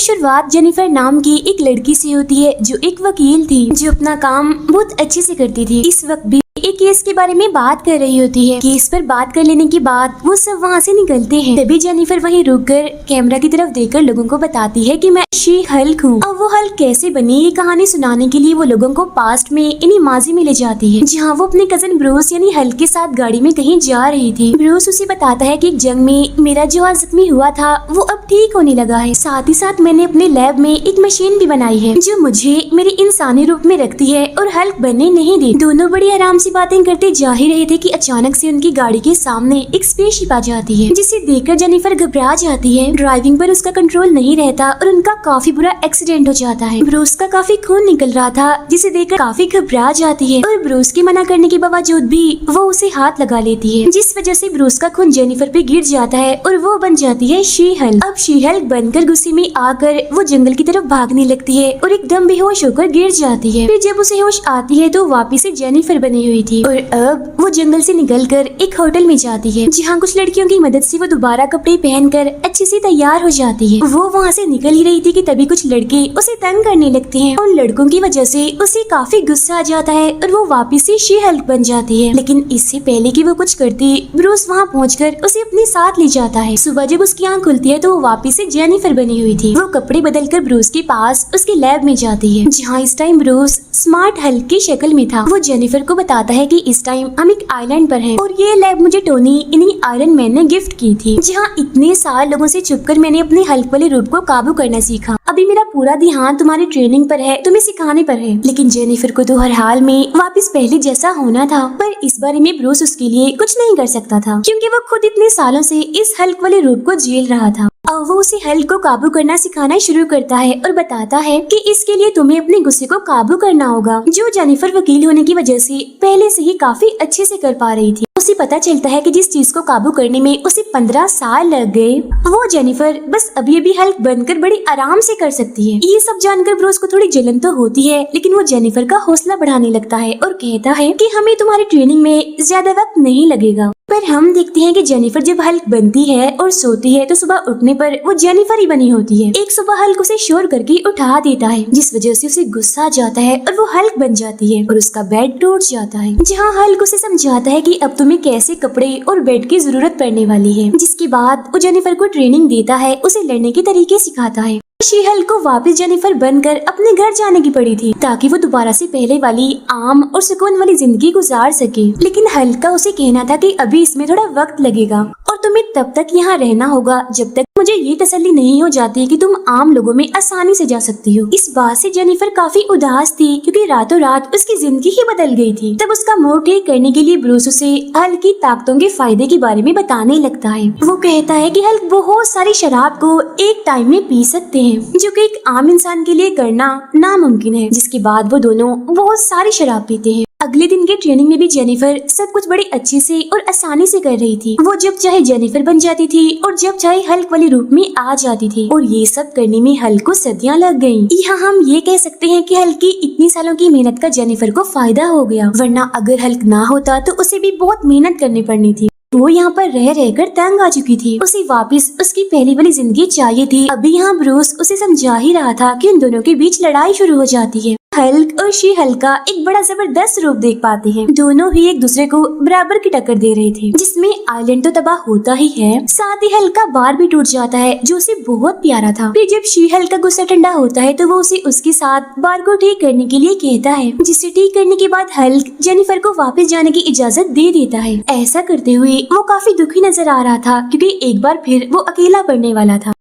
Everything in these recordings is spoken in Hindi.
शुरुआत जेनिफर नाम की एक लड़की से होती है जो एक वकील थी, जो अपना काम बहुत अच्छे से करती थी। इस वक्त भी एक केस के बारे में बात कर रही होती है। केस पर बात कर लेने के बाद वो सब वहाँ से निकलते हैं। तभी जेनिफर वहीं रुककर कैमरा की तरफ देखकर लोगों को बताती है कि मैं शी हल्क हूँ। अब वो हल्क कैसे बनी ये कहानी सुनाने के लिए वो लोगों को पास्ट में इन्हीं माजी में ले जाती है, जहाँ वो अपने कजन ब्रूस यानी हल्क के साथ गाड़ी में कहीं जा रही थी। ब्रूस उसे बताता है कि एक जंग में मेरा जो हाथ जख्मी हुआ था वो अब ठीक होने लगा है। साथ ही साथ मैंने अपने लैब में एक मशीन भी बनाई है जो मुझे मेरे इंसानी रूप में रखती है और हल्क बनने नहीं देती। दोनों बड़ी आराम से बातें करते जा ही रहे थे कि अचानक से उनकी गाड़ी के सामने एक स्पेसशिप आ जाती है, जिसे देखकर जेनिफर घबरा जाती है। ड्राइविंग पर उसका कंट्रोल नहीं रहता और उनका काफी बुरा एक्सीडेंट हो जाता है। ब्रूस का काफी खून निकल रहा था, जिसे देखकर काफी घबरा जाती है और ब्रूस के मना करने के बावजूद भी वो उसे हाथ लगा लेती है, जिस वजह से ब्रूस का खून जेनिफर पे गिर जाता है और वो बन जाती है शी हल्क। अब शी हल्क बनकर गुस्से में आकर वो जंगल की तरफ भागने लगती है और एकदम बेहोश होकर गिर जाती है। फिर जब उसे होश आती है तो वापिस से जेनिफर बनी हुई थी और अब वो जंगल से निकलकर एक होटल में जाती है, जहाँ कुछ लड़कियों की मदद से वो दोबारा कपड़े पहनकर अच्छे से तैयार हो जाती है। वो वहाँ से निकल ही रही थी कि तभी कुछ लड़के उसे तंग करने लगते हैं। उन लड़कों की वजह से उसे काफी गुस्सा आ जाता है और वो वापिस से शी हल्क बन जाती है। लेकिन इससे पहले कि वो कुछ करती, ब्रूस वहाँ पहुँचकर उसे अपने साथ ले जाता है। सुबह जब उसकी आँख खुलती है तो वो वापिस से जेनिफर बनी हुई थी। वो कपड़े बदलकर ब्रूस के पास उसके लैब में जाती है, जहाँ इस टाइम ब्रूस स्मार्ट हल्क की शक्ल में था। वो जेनिफर को बताता है कि इस टाइम हम एक आइलैंड पर हैं और ये लैब मुझे टोनी इन्हीं आयरन मैन ने गिफ्ट की थी, जहाँ इतने साल लोगों से छुपकर मैंने अपने हल्क वाले रूप को काबू करना सीखा। अभी मेरा पूरा ध्यान तुम्हारी ट्रेनिंग पर है, तुम्हें सिखाने पर है। लेकिन जेनिफर को तो हर हाल में वापस पहले जैसा होना था, पर इस बारे में ब्रूस उसके लिए कुछ नहीं कर सकता था, क्योंकि वो खुद इतने सालों से इस हल्क वाले रूप को झेल रहा था। अब वो उसे हल्क को काबू करना सिखाना शुरू करता है और बताता है कि इसके लिए तुम्हें अपने गुस्से को काबू करना होगा, जो जेनिफर वकील होने की वजह से पहले से ही काफी अच्छे से कर पा रही थी। उसे पता चलता है कि जिस चीज को काबू करने में उसे 15 साल लग गए, वो जेनिफर बस अभी अभी हल्क बनकर बड़ी आराम से कर सकती है। ये सब जानकर ब्रूस को थोड़ी जलन तो होती है, लेकिन वो जेनिफर का हौसला बढ़ाने लगता है और कहता है कि हमें तुम्हारी ट्रेनिंग में ज्यादा वक्त नहीं लगेगा। पर हम देखते हैं कि जेनिफर जब हल्क बनती है और सोती है तो सुबह उठने पर वो जेनिफर ही बनी होती है। एक सुबह हल्क उसे शोर करके उठा देता है, जिस वजह से उसे गुस्सा आ जाता है और वो हल्क बन जाती है और उसका बेड टूट जाता है, जहाँ हल्क उसे समझाता है कि अब तुम्हें कैसे कपड़े और बेड की जरूरत पड़ने वाली है। जिसके बाद वो जेनिफर को ट्रेनिंग देता है, उसे लड़ने के तरीके सिखाता है। शी हल्क को वापस जेनिफर बनकर अपने घर जाने की पड़ी थी, ताकि वो दोबारा से पहले वाली आम और सुकून वाली जिंदगी गुजार सके। लेकिन हल्क का उसे कहना था कि अभी इसमें थोड़ा वक्त लगेगा और तुम्हें तब तक यहाँ रहना होगा जब तक मुझे ये तसल्ली नहीं हो जाती कि तुम आम लोगों में आसानी से जा सकती हो। इस बात से जेनिफर काफी उदास थी, क्योंकि रातों रात उसकी जिंदगी ही बदल गई थी। तब उसका मूड ठीक करने के लिए ब्रूस उसे हल्क की ताकतों के फायदे के बारे में बताने लगता है। वो कहता है कि हल्क बहुत सारी शराब को एक टाइम में पी सकते हैं, जो कि एक आम इंसान के लिए करना नामुमकिन है। जिसके बाद वो दोनों बहुत सारी शराब पीते हैं। अगले दिन के ट्रेनिंग में भी जेनिफर सब कुछ बड़ी अच्छे से और आसानी से कर रही थी। वो जब चाहे जेनिफर बन जाती थी और जब चाहे हल्क वाले रूप में आ जाती थी, और ये सब करने में हल्क को सदियां लग गईं। यहाँ हम ये कह सकते हैं कि हल्क की इतनी सालों की मेहनत का जेनिफर को फायदा हो गया, वरना अगर हल्क ना होता तो उसे भी बहुत मेहनत करनी पड़नी थी। वो यहाँ पर रह रहकर तंग आ चुकी थी। उसे वापस उसकी पहली वाली जिंदगी चाहिए थी। अभी यहाँ ब्रूस उसे समझा ही रहा था कि उन दोनों के बीच लड़ाई शुरू हो जाती है। हल्क और शी हल्क का एक बड़ा जबरदस्त रूप देख पाते हैं। दोनों ही एक दूसरे को बराबर की टक्कर दे रहे थे, जिसमें आइलैंड तो तबाह होता ही है, साथ ही हल्क का बार भी टूट जाता है, जो उसे बहुत प्यारा था। फिर जब शी हल्क का गुस्सा ठंडा होता है तो वो उसे उसके साथ बार को ठीक करने के लिए कहता है, जिसे ठीक करने के बाद हल्क जेनिफर को वापस जाने की इजाजत दे देता है। ऐसा करते हुए वो काफी दुखी नजर आ रहा था, क्योंकि एक बार फिर वो अकेला पड़ने वाला था।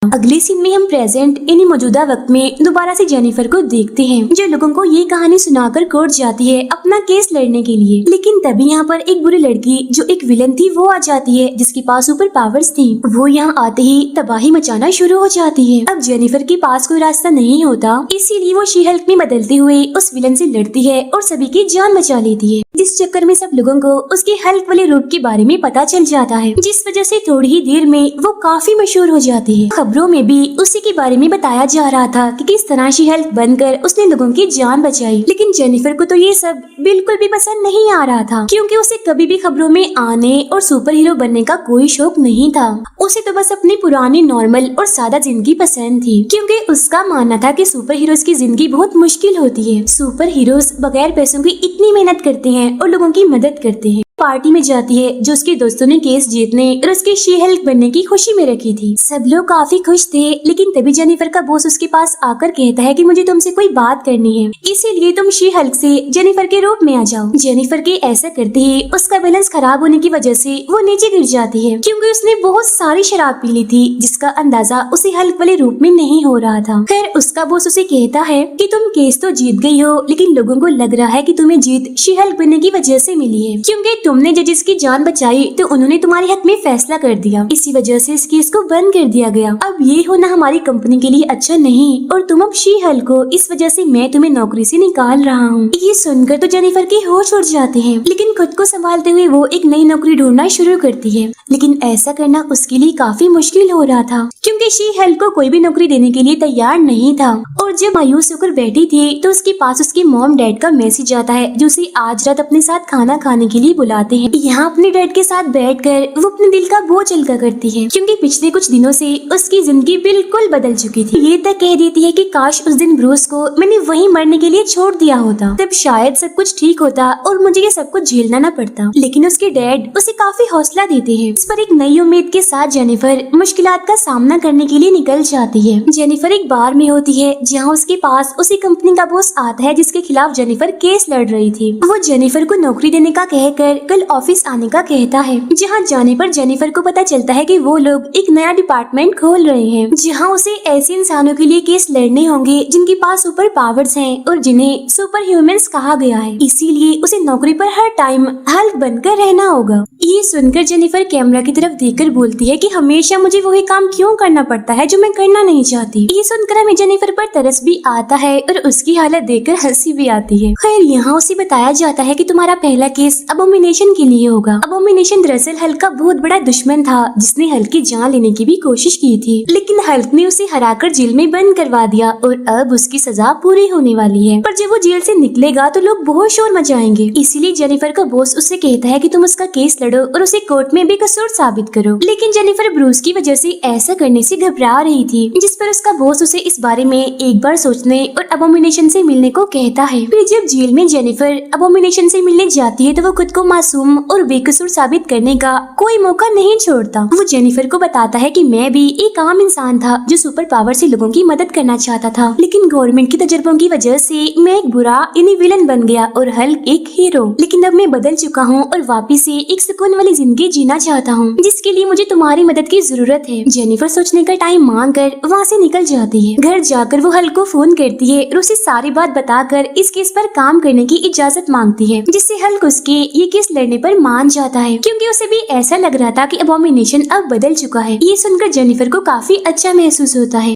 अगले सीन में हम प्रेजेंट यानी मौजूदा वक्त में दोबारा से जेनिफर को देखते हैं, जो लोगों को ये कहानी सुनाकर कोर्ट जाती है अपना केस लड़ने के लिए। लेकिन तभी यहाँ पर एक बुरी लड़की जो एक विलन थी वो आ जाती है, जिसके पास सुपर पावर्स थी। वो यहाँ आते ही तबाही मचाना शुरू हो जाती है। अब जेनिफर के पास कोई रास्ता नहीं होता, इसीलिए वो शी हल्क में बदलते हुए उस विलन से लड़ती है और सभी की जान बचा लेती है। इस चक्कर में सब लोगों को उसके हल्क वाले रूप के बारे में पता चल जाता है, जिस वजह से थोड़ी ही देर में वो काफी मशहूर हो जाती है। खबरों में भी उसी के बारे में बताया जा रहा था कि किस तरह शी हल्क बनकर उसने लोगों की जान बचाई। लेकिन जेनिफर को तो ये सब बिल्कुल भी पसंद नहीं आ रहा था, क्योंकि उसे कभी भी खबरों में आने और सुपर हीरो बनने का कोई शौक नहीं था। उसे तो बस अपनी पुरानी नॉर्मल और सादा जिंदगी पसंद थी, क्योंकि उसका मानना था कि सुपर हीरोज की जिंदगी बहुत मुश्किल होती है। सुपर हीरोज बगैर पैसों की इतनी मेहनत करते हैं और लोगों की मदद करते हैं। पार्टी में जाती है जो उसके दोस्तों ने केस जीतने और उसके शी हल्क बनने की खुशी में रखी थी। सब लोग काफी खुश थे, लेकिन तभी जेनिफर का बॉस उसके पास आकर कहता है कि मुझे तुमसे कोई बात करनी है, इसीलिए तुम शी हल्क से जेनिफर के रूप में आ जाओ। जेनिफर के ऐसा करते ही उसका बैलेंस खराब होने की वजह से वो नीचे गिर जाती है, क्योंकि उसने बहुत सारी शराब पी ली थी, जिसका अंदाजा उसे हल्क वाले रूप में नहीं हो रहा था। खैर उसका बॉस उसे कहता है कि तुम केस तो जीत गई हो, लेकिन लोगों को लग रहा है कि तुम्हें जीत शी हल्क बनने की वजह से मिली है, क्योंकि तुमने जजेस की जान बचाई तो उन्होंने तुम्हारे हक में फैसला कर दिया। इसी वजह से इस केस को बंद कर दिया गया। अब ये होना हमारी कंपनी के लिए अच्छा नहीं, और तुम अब शी हल्क हो, इस वजह से मैं तुम्हें नौकरी से निकाल रहा हूँ। ये सुनकर तो जेनिफर के होश उड़ जाते हैं, लेकिन खुद को संभालते हुए वो एक नई नौकरी ढूंढना शुरू करती है। लेकिन ऐसा करना उसके लिए काफी मुश्किल हो रहा था, क्योंकि शी हल्क को कोई भी नौकरी देने के लिए तैयार नहीं था। और जब मायूस होकर बैठी थी तो उसके पास उसके मॉम डैड का मैसेज आता है, जो उसे आज रात अपने साथ खाना खाने के लिए बुलाते हैं। यहाँ अपने डैड के साथ बैठकर वो अपने दिल का बोझ हल्का करती है, क्योंकि पिछले कुछ दिनों से उसकी जिंदगी बिल्कुल बदल चुकी थी। ये तक कह देती है कि काश उस दिन ब्रूस को मैंने वहीं मरने के लिए छोड़ दिया होता, तब शायद सब कुछ ठीक होता और मुझे ये सब कुछ झेलना न पड़ता। लेकिन उसके डैड उसे काफी हौसला देते हैं। इस पर एक नई उम्मीद के साथ जेनिफर मुश्किलात का सामना करने के लिए निकल जाती है। जेनिफर एक बार में होती है जहाँ उसके पास उसी कंपनी का बॉस आता है जिसके खिलाफ जेनिफर केस लड़ रही थी। वो जेनिफर को नौकरी देने का कहकर कल ऑफिस आने का कहता है। जहाँ जाने पर जेनिफर को पता चलता है कि वो लोग एक नया डिपार्टमेंट खोल रहे हैं, जहाँ उसे ऐसे इंसानों के लिए केस लड़ने होंगे जिनके पास सुपर पावर्स हैं और जिन्हें सुपर ह्यूमंस कहा गया है। इसीलिए उसे नौकरी पर हर टाइम हल्क बनकर रहना होगा। ये सुनकर जेनिफर कैमरा की तरफ देखकर बोलती है कि हमेशा मुझे वही काम क्यों करना पड़ता है जो मैं करना नहीं चाहती। ये सुनकर हमें जेनिफर पर तरस भी आता है और उसकी हालत देखकर हंसी भी आती है। खैर यहाँ उसे बताया जाता है कि तुम्हारा पहला केस अबोमिनेशन के लिए होगा। अबोमिनेशन दरअसल हल्क का बहुत बड़ा दुश्मन था, जिसने हल्क की जान लेने की भी कोशिश की थी, लेकिन हल्क ने उसे हराकर जेल में बंद करवा दिया और अब उसकी सजा पूरी होने वाली है। पर जब वो जेल से निकलेगा तो लोग बहुत शोर मचाएंगे। इसीलिए जेनिफर का बॉस उससे कहता है कि तुम उसका केस लड़ो और उसे कोर्ट में बेकसूर साबित करो। लेकिन जेनिफर ब्रूस की वजह से ऐसा करने से घबरा रही थी, जिस पर उसका बॉस उसे इस बारे में एक बार सोचने और अबोमिनेशन से मिलने को कहता है। फिर जब जेल में जेनिफर अबोमिनेशन से मिलने जाती है तो वो खुद को मासूम और बेकसूर साबित करने का कोई मौका नहीं छोड़ता। वो जेनिफर को बताता है कि मैं भी एक आम इंसान था जो सुपर पावर से लोगों की मदद करना चाहता था, लेकिन गवर्नमेंट के तजर्बों की वजह से मैं एक बुरा यानी विलन बन गया और हल्क एक हीरो। लेकिन अब मैं बदल चुका हूँ और वापिस से एक सुकून वाली जिंदगी जीना चाहता हूँ, जिसके लिए मुझे तुम्हारी मदद की जरूरत है। जेनिफर सोचने का टाइम मांग कर वहाँ से निकल जाती है। घर जाकर वो हल्क को फोन करती है और उसे सारी बात बताकर इस केस पर काम करने की इजाजत मांगती है, जिससे हल्क उसके ये केस लड़ने पर मान जाता है, क्योंकि उसे भी ऐसा लग रहा था कि अबोमिनेशन अब बदल चुका है। ये सुनकर जेनिफर को काफी अच्छा महसूस होता है।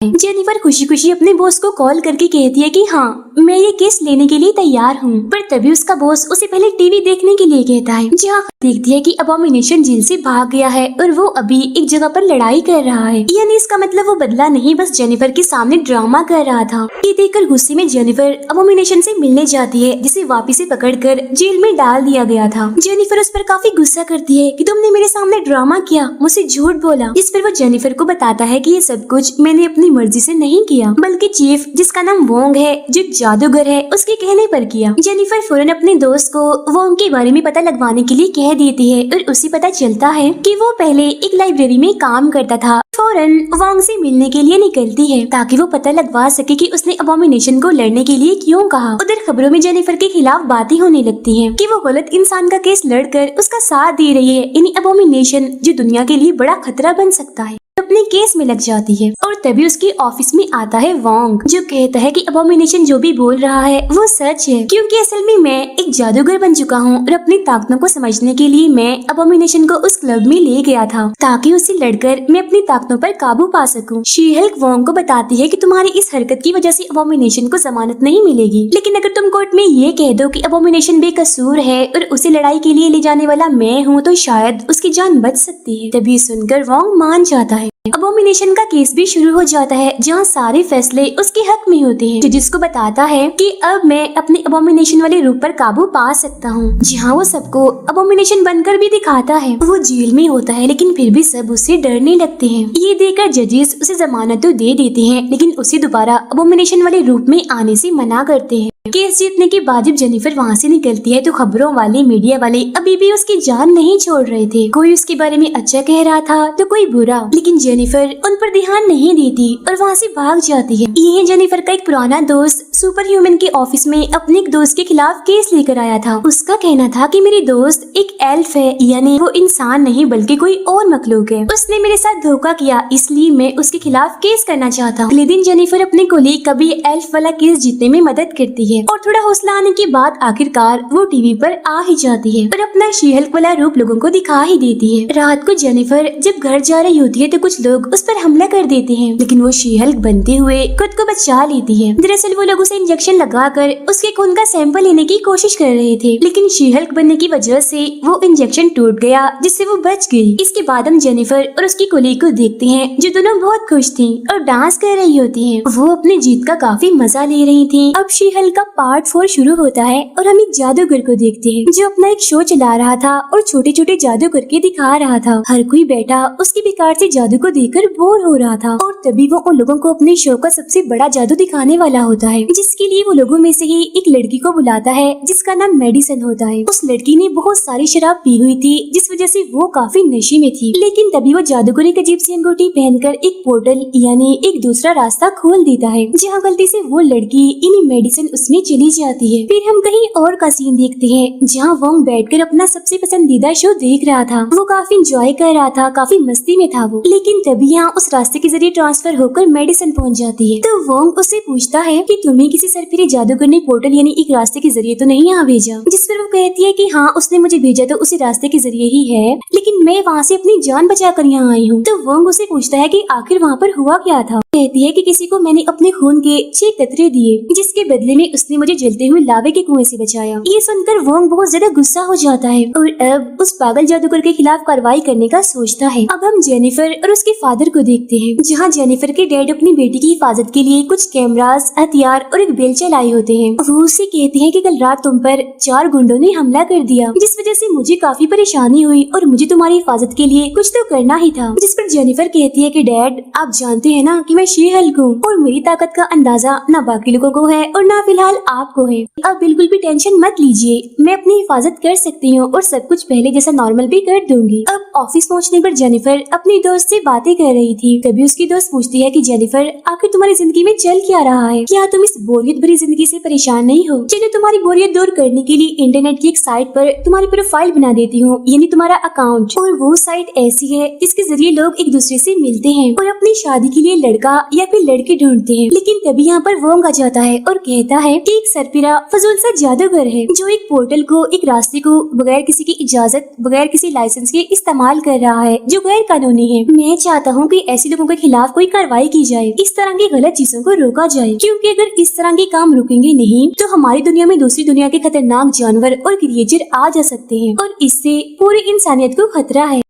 जेनिफर खुशी खुशी अपने बॉस को कॉल करके कहती है कि हाँ मैं ये केस लेने के लिए तैयार हूँ। पर तभी उसका बॉस उसे पहले टीवी देखने के लिए कहता है, जहाँ देखती है कि अबोमिनेशन जेल से भाग गया है और वो अभी एक जगह पर लड़ाई कर रहा है। यानी इसका मतलब वो बदला नहीं, बस जेनिफर के सामने ड्रामा कर रहा था। ये देखकर गुस्से में जेनिफर अबोमिनेशन से मिलने जाती है, जिसे वापिस से पकड़कर जेल में डाल दिया गया था। जेनिफर उस पर काफी गुस्सा करती है कि तुमने मेरे सामने ड्रामा किया, मुझसे झूठ बोला। इस पर वो जेनिफर को बताता है कि ये सब कुछ मैंने अपनी मर्जी से नहीं किया, बल्कि चीफ जिसका नाम वोंग है जो जादूगर है उसके कहने पर किया। जेनिफर फौरन अपने दोस्त को वोंग के बारे में पता लगवाने के लिए कह देती है और उसे पता चलता है कि वो पहले एक लाइब्रेरी में काम करता था। फौरन वोंग से मिलने के लिए निकलती है ताकि वो पता लगवा सके कि उसने अबोमिनेशन को लड़ने के लिए क्यों कहा। उधर खबरों में जेनिफर के खिलाफ बातें होने लगती हैं कि वो गलत इंसान का केस लड़कर उसका साथ दे रही है, यानी अबोमिनेशन जो दुनिया के लिए बड़ा खतरा बन सकता है। अपने अपने केस में लग जाती है। और तभी उसके ऑफिस में आता है वोंग, जो कहता है कि अबोमिनेशन जो भी बोल रहा है वो सच है, क्योंकि असल में मैं एक जादूगर बन चुका हूँ और अपनी ताकतों को समझने के लिए मैं अबोमिनेशन को उस क्लब में ले गया था ताकि उससे लड़कर मैं अपनी ताकतों पर काबू पा सकूं। शी हल्क वोंग को बताती है कि तुम्हारी इस हरकत की वजह से अबोमिनेशन को जमानत नहीं मिलेगी, लेकिन अगर तुम कोर्ट में ये कह दो कि अबोमिनेशन बेकसूर है और उसे लड़ाई के लिए ले जाने वाला मैं हूँ तो शायद उसकी जान बच सकती है। तभी सुनकर वोंग मान जाता है। अबोमिनेशन का केस भी शुरू हो जाता है, जहाँ सारे फैसले उसके हक में होते हैं, जो जिसको बताता है कि अब मैं अपने अबोमिनेशन वाले रूप पर काबू पा सकता हूँ, जहाँ वो सबको अबोमिनेशन बनकर भी दिखाता है। वो जेल में होता है लेकिन फिर भी सब उससे डरने लगते हैं। ये देखकर जजेस उसे जमानत तो दे देते हैं, लेकिन उसे दोबारा अबोमिनेशन वाले रूप में आने से मना करते हैं। केस जीतने के बाद जब जेनिफर वहाँ से निकलती है तो खबरों वाले, मीडिया वाले अभी भी उसकी जान नहीं छोड़ रहे थे। कोई उसके बारे में अच्छा कह रहा था तो कोई बुरा, लेकिन जेनिफर उन पर ध्यान नहीं देती और वहाँ से भाग जाती है। ये जेनिफर का एक पुराना दोस्त सुपर ह्यूमन के ऑफिस में अपने एक दोस्त के खिलाफ केस लेकर आया था। उसका कहना था कि मेरी दोस्त एक एल्फ है, यानी वो इंसान नहीं बल्कि कोई और मखलूक है। उसने मेरे साथ धोखा किया, इसलिए मैं उसके खिलाफ केस करना चाहता हूँ। अगले दिन जेनिफर अपने कोलीग का भी एल्फ वाला केस जीतने में मदद करती है और थोड़ा हौसला आने के बाद आखिरकार वो टीवी पर आ ही जाती है और अपना शी हल्क वाला रूप लोगों को दिखा ही देती है। रात को जेनिफर जब घर जा रही होती है तो कुछ लोग उस पर हमला कर देते हैं, लेकिन वो शी हल्क बनते हुए खुद को बचा लेती है। दरअसल वो लोग उसे इंजेक्शन लगाकर उसके खून का सैंपल लेने की कोशिश कर रहे थे, लेकिन शी हल्क बनने की वजह से वो इंजेक्शन टूट गया, जिससे वो बच गई। इसके बाद हम जेनिफर और उसकी कोलीग को देखते हैं, जो दोनों बहुत खुश थी और डांस कर रही होती है। वो अपनी जीत का काफी मजा ले रही थी। अब शी हल्क का पार्ट 4 शुरू होता है और हम एक जादूगर को देखते हैं, जो अपना एक शो चला रहा था और छोटे छोटे जादू करके दिखा रहा था। हर कोई बैठा उसके बेकार से जादू को देखकर बोर हो रहा था और तभी वो उन लोगों को अपने शो का सबसे बड़ा जादू दिखाने वाला होता है, जिसके लिए वो लोगों में से ही एक लड़की को बुलाता है जिसका नाम मेडिसन होता है। उस लड़की ने बहुत सारी शराब पी हुई थी, जिस वजह से वो काफी नशे में थी, लेकिन तभी वो जादूगर एक अजीब सी अंगूठी पहनकर एक पोर्टल यानी एक दूसरा रास्ता खोल देता है, जहाँ गलती से वो लड़की यानी मेडिसन उसमें चली जाती है। फिर हम कहीं और का सीन देखते हैं, जहाँ वोंग बैठकर अपना सबसे पसंदीदा शो देख रहा था। वो काफी एंजॉय कर रहा था, काफी मस्ती में था वो, लेकिन तभी यहाँ उस रास्ते के जरिए ट्रांसफर होकर मेडिसन पहुँच जाती है। तो वोंग उससे पूछता है कि तुम्हें किसी सरफिरे जादूगर ने पोर्टल यानी एक रास्ते के जरिए तो नहीं यहाँ भेजा, जिस पर वो कहती है कि हाँ उसने मुझे भेजा तो उसी रास्ते के जरिए ही है, लेकिन मैं वहाँ से अपनी जान बचाकर यहाँ आई हूँ। तो वोंग उसे पूछता है कि आखिर वहाँ पर हुआ क्या था। कहती है कि किसी को मैंने अपने खून के 6 कतरे दिए, जिसके बदले में उसने मुझे जलते हुए लावे के कुएं से बचाया। ये सुनकर वोंग बहुत ज्यादा गुस्सा हो जाता है और अब उस पागल जादूगर के खिलाफ कार्रवाई करने का सोचता है। अब हम जेनिफर और उसके फादर को देखते हैं, जहाँ जेनिफर के डैड अपनी बेटी की हिफाजत के लिए कुछ कैमरास, हथियार और एक बेलचा लाए होते हैं। वो उससे कहते हैं कि कल रात तुम पर 4 गुंडों ने हमला कर दिया, जिस वजह से मुझे काफी परेशानी हुई और मुझे तुम्हारी हिफाजत के लिए कुछ तो करना ही था। जिस पर जेनिफर कहती है कि डैड आप जानते हैं ना कि मैं शी हल्क हूँ और मेरी ताकत का अंदाजा ना बाकी लोगों को है और ना फिलहाल आपको है। अब बिल्कुल भी टेंशन मत लीजिए, मैं अपनी हिफाजत कर सकती हूँ और सब कुछ पहले जैसा नॉर्मल भी कर दूंगी। अब ऑफिस पहुँचने पर जेनिफर अपनी दोस्त से बातें कर रही थी, तभी उसकी दोस्त पूछती है कि जेनिफर आखिर तुम्हारी जिंदगी में चल क्या रहा है, क्या तुम इस बोरियत भरी जिंदगी से परेशान नहीं हो? चलो तुम्हारी बोरियत दूर करने के लिए इंटरनेट की एक साइट पर तुम्हारी प्रोफाइल बना देती हूँ, यानी तुम्हारा अकाउंट। और वो साइट ऐसी है जिसके जरिए लोग एक दूसरे से मिलते हैं और अपनी शादी के लिए लड़का या फिर लड़की ढूंढते हैं। लेकिन तभी यहाँ पर वोंग आ जाता है और कहता है कि एक सरपिरा फजूल सा जादूगर है, जो एक पोर्टल को, एक रास्ते को बगैर किसी की इजाजत, बगैर किसी लाइसेंस के इस्तेमाल कर रहा है, जो गैर कानूनी है। मैं चाहता हूँ कि ऐसे लोगों के खिलाफ कोई कार्रवाई की जाए, इस तरह की गलत चीजों को रोका जाए, क्योंकि अगर इस तरह के काम रुकेंगे नहीं तो हमारी दुनिया में दूसरी दुनिया के खतरनाक जानवर और क्रिएचर आ जा सकते हैं और इससे पूरी इंसानियत को खतरा है।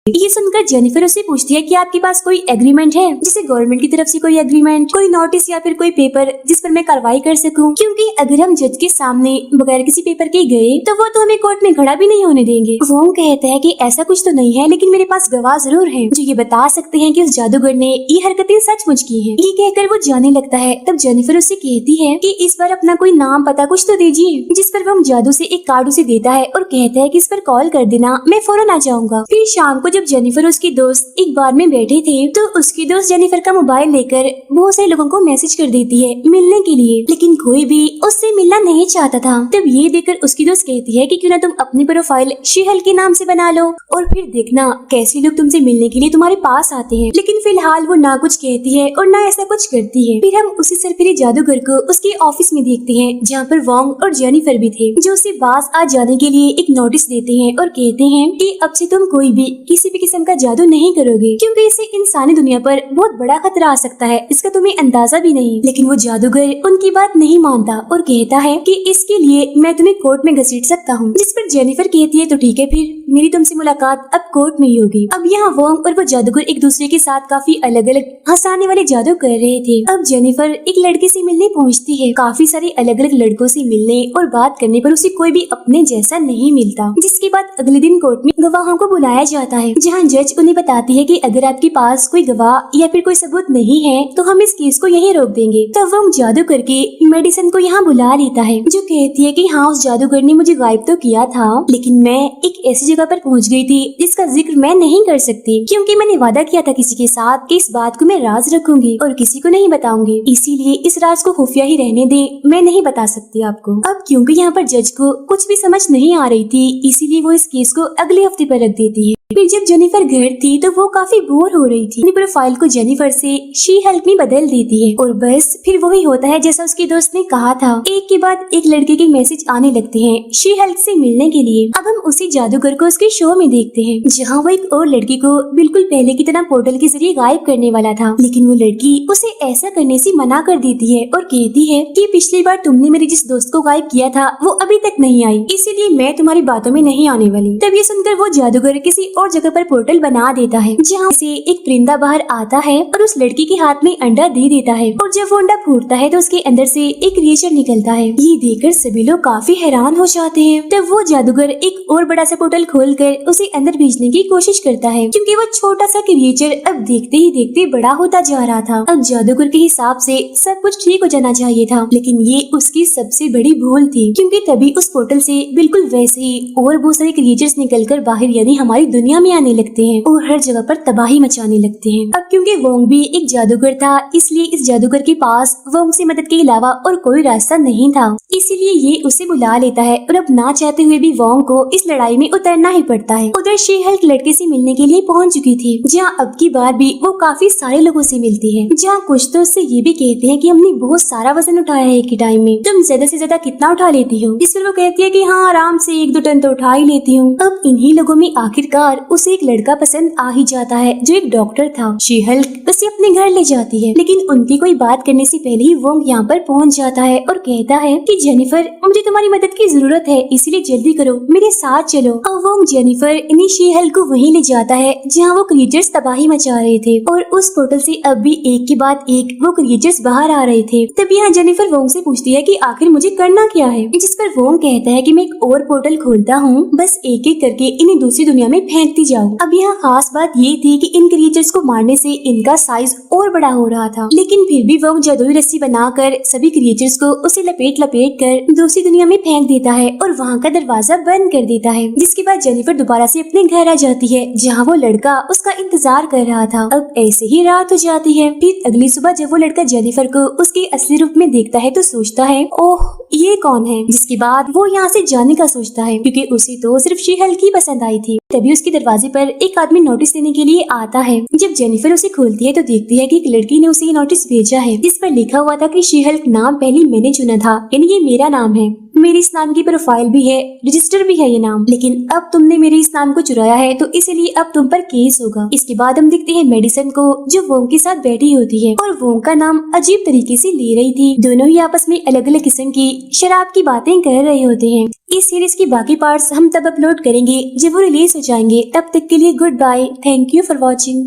ये सुनकर जेनिफर उससे पूछती है कि आपके पास कोई एग्रीमेंट है, जैसे गवर्नमेंट की तरफ से कोई एग्रीमेंट, कोई नोटिस या फिर कोई पेपर जिस पर मैं कार्रवाई कर सकूं, क्योंकि अगर हम जज के सामने बगैर किसी पेपर के गए तो वो तो हमें कोर्ट में खड़ा भी नहीं होने देंगे। वो कहता है कि ऐसा कुछ तो नहीं है, लेकिन मेरे पास गवाह जरूर है जो ये बता सकते हैं कि उस जादूगर ने ये हरकतें सचमुच की है। ये कहकर वो जाने लगता है। तब जेनिफर उससे कहती है कि इस बार अपना कोई नाम पता कुछ तो दीजिए, जिस पर वो जादू से एक कार्ड उसे देता है और कहता है कि इस पर कॉल कर देना, मैं फौरन आ जाऊंगा। फिर शाम को जब जेनिफर और उसकी दोस्त एक बार में बैठे थे तो उसकी दोस्त जेनिफर का मोबाइल लेकर बहुत सारे लोगों को मैसेज कर देती है मिलने के लिए, लेकिन कोई भी उससे मिलना नहीं चाहता था। तब ये देखकर उसकी दोस्त कहती है कि क्यों ना तुम अपनी प्रोफाइल शी-हल्क के नाम से बना लो और फिर देखना कैसे लोग तुमसे मिलने के लिए तुम्हारे पास आते हैं। लेकिन फिलहाल वो ना कुछ कहती है और ना ऐसा कुछ करती है। फिर हम उसी सरफिरे जादूगर को उसके ऑफिस में देखते हैं जहाँ पर वोंग और जेनिफर भी थे, जो उसे बास आ जाने के लिए एक नोटिस देते हैं और कहते हैं कि अब से तुम कोई भी किसी भी किस्म का जादू नहीं करोगे क्योंकि इससे इंसानी दुनिया पर बहुत बड़ा खतरा आ सकता है, इसका तुम्हें अंदाजा भी नहीं। लेकिन वो जादूगर उनकी बात नहीं मानता और कहता है कि इसके लिए मैं तुम्हें कोर्ट में घसीट सकता हूँ। जिस पर जेनिफर कहती है तो ठीक है, फिर मेरी तुमसे मुलाकात अब कोर्ट में ही होगी। अब यहाँ वोंग और वो जादूगर एक दूसरे के साथ काफी अलग अलग हंसाने वाले जादू कर रहे थे। अब जेनिफर एक लड़के से मिलने पहुँचती है। काफी सारे अलग अलग लड़कों से मिलने और बात करने पर उसे कोई भी अपने जैसा नहीं मिलता। जिसके बाद अगले दिन कोर्ट में गवाहों को बुलाया जाता है, जहाँ जज उन्हें बताती है कि अगर आपके पास कोई गवाह या फिर कोई सबूत नहीं है तो हम इस केस को यहीं रोक देंगे। तब वो जादू करके मेडिसन को यहाँ बुला लेता है, जो कहती है कि हाँ, उस जादूगर ने मुझे गायब तो किया था लेकिन मैं एक ऐसी जगह पर पहुँच गई थी जिसका जिक्र मैं नहीं कर सकती क्योंकि मैंने वादा किया था किसी के साथ कि इस बात को मैं राज रखूंगी और किसी को नहीं बताऊंगी, इसीलिए इस राज को खुफिया ही रहने दे, मैं नहीं बता सकती आपको। अब क्योंकि यहाँ पर जज को कुछ भी समझ नहीं आ रही थी, इसीलिए वो इस केस को अगले हफ्ते पर रख देती है। फिर जब जेनिफर घर थी तो वो काफी बोर हो रही थी। अपनी प्रोफाइल को जेनिफर से शी-हल्क में बदल देती है और बस फिर वही होता है जैसा उसकी दोस्त ने कहा था। एक के बाद एक लड़के के मैसेज आने लगते हैं शी-हल्क से मिलने के लिए। अब हम उसी जादूगर को उसके शो में देखते हैं जहाँ वो एक और लड़की को बिल्कुल पहले की तरह पोर्टल के जरिए गायब करने वाला था, लेकिन वो लड़की उसे ऐसा करने से मना कर देती है और कहती है कि पिछली बार तुमने मेरी जिस दोस्त को गायब किया था वो अभी तक नहीं आई, इसीलिए मैं तुम्हारी बातों में नहीं आने वाली। तब ये सुनकर वो जादूगर किसी और जगह पर पोर्टल बना देता है जहाँ से एक परिंदा बाहर आता है और उस लड़की के हाथ में अंडा दे देता है और जब वो अंडा फूटता है तो उसके अंदर से एक क्रिएचर निकलता है। ये देखकर सभी लोग काफी हैरान हो जाते हैं। तब वो जादूगर एक और बड़ा सा पोर्टल खोलकर उसे अंदर भेजने की कोशिश करता है क्योंकि वो छोटा सा क्रिएचर अब देखते ही देखते बड़ा होता जा रहा था। अब जादूगर के हिसाब से सब कुछ ठीक हो जाना चाहिए था, लेकिन ये उसकी सबसे बड़ी भूल थी क्योंकि तभी उस पोर्टल से बिल्कुल वैसे ही और बहुत सारे क्रिएचर्स निकलकर बाहर यानी हमारी दुनिया में आने लगते हैं और हर जगह पर तबाही मचाने लगते हैं। अब क्योंकि वोंग भी एक जादूगर था, इसलिए इस जादूगर के पास वोंग से मदद के अलावा और कोई रास्ता नहीं था, इसीलिए ये उसे बुला लेता है और अब ना चाहते हुए भी वोंग को इस लड़ाई में उतरना ही पड़ता है। उधर शी-हल्क लड़के से मिलने के लिए पहुंच चुकी थी, जहां अब की बार भी वो काफी सारे लोगों से मिलती है, जहां कुछ तो उससे ये भी कहते हैं कि हमने बहुत सारा वजन उठाया है एक ही टाइम में, तुम ज्यादा से ज्यादा कितना उठा लेती हो? इस पर वो कहती है कि हाँ, आराम से 1-2 टन तो उठा ही लेती हूँ। अब इन्हीं लोगों में आखिरकार उसे एक लड़का पसंद आ ही जाता है जो एक डॉक्टर था। शी-हल्क उसे अपने घर ले जाती है, लेकिन उनकी कोई बात करने से पहले ही वोंग यहाँ पर पहुँच जाता है और कहता है कि जेनिफर, मुझे तुम्हारी मदद की जरूरत है, इसीलिए जल्दी करो, मेरे साथ चलो। और वोंग जेनिफर इन्हीं शी-हल्क को वहीं ले जाता है जहाँ वो क्रिएचर्स तबाही मचा रहे थे और उस पोर्टल से अब भी एक के बाद एक वो क्रिएचर्स बाहर आ रहे थे। तब यहाँ जेनिफर वोंग से पूछती है कि आखिर मुझे करना क्या है, जिस पर वोंग कहता है कि मैं एक और पोर्टल खोलता हूँ, बस एक एक करके इन्हें दूसरी दुनिया में फेंकती जाओ। अब यहाँ खास बात ये थी कि इन क्रिएचर्स को मारने से इनका साइज और बड़ा हो रहा था, लेकिन फिर भी वोंग जादुई रस्सी बनाकर सभी क्रिएचर्स को उसे लपेट लपेट कर दूसरी दुनिया में फेंक देता है और वहाँ का दरवाजा बंद कर देता है। जिसके बाद जेनिफर दोबारा से अपने घर आ जाती है जहाँ वो लड़का उसका इंतजार कर रहा था। अब ऐसे ही रात हो जाती है। फिर अगली सुबह जब वो लड़का जेनिफर को उसके असली रूप में देखता है तो सोचता है, ओह ये कौन है? जिसके बाद वो यहाँ से जाने का सोचता है क्योंकि उसे तो सिर्फ शी-हल्क ही पसंद आई थी। तभी उसके दरवाजे पर एक आदमी नोटिस देने के लिए आता है। जब जेनिफर उसे खोलती है तो देखती है कि एक लड़की ने उसे ये नोटिस भेजा है, जिस पर लिखा हुआ था कि शी-हल्क नाम पहले मैंने चुना था, यानी ये मेरा नाम है, मेरी इस नाम की प्रोफाइल भी है, रजिस्टर भी है ये नाम, लेकिन अब तुमने मेरे इस नाम को चुराया है तो इसलिए अब तुम पर केस होगा। इसके बाद हम देखते हैं मेडिसन को जो वोंग के साथ बैठी होती है और वोंग का नाम अजीब तरीके से ले रही थी। दोनों ही आपस में अलग अलग किस्म की शराब की बातें कर रहे होते हैं। इस सीरीज की बाकी पार्ट्स हम तब अपलोड करेंगे जब वो रिलीज हो जाएंगे। तब तक के लिए goodbye, thank you for watching.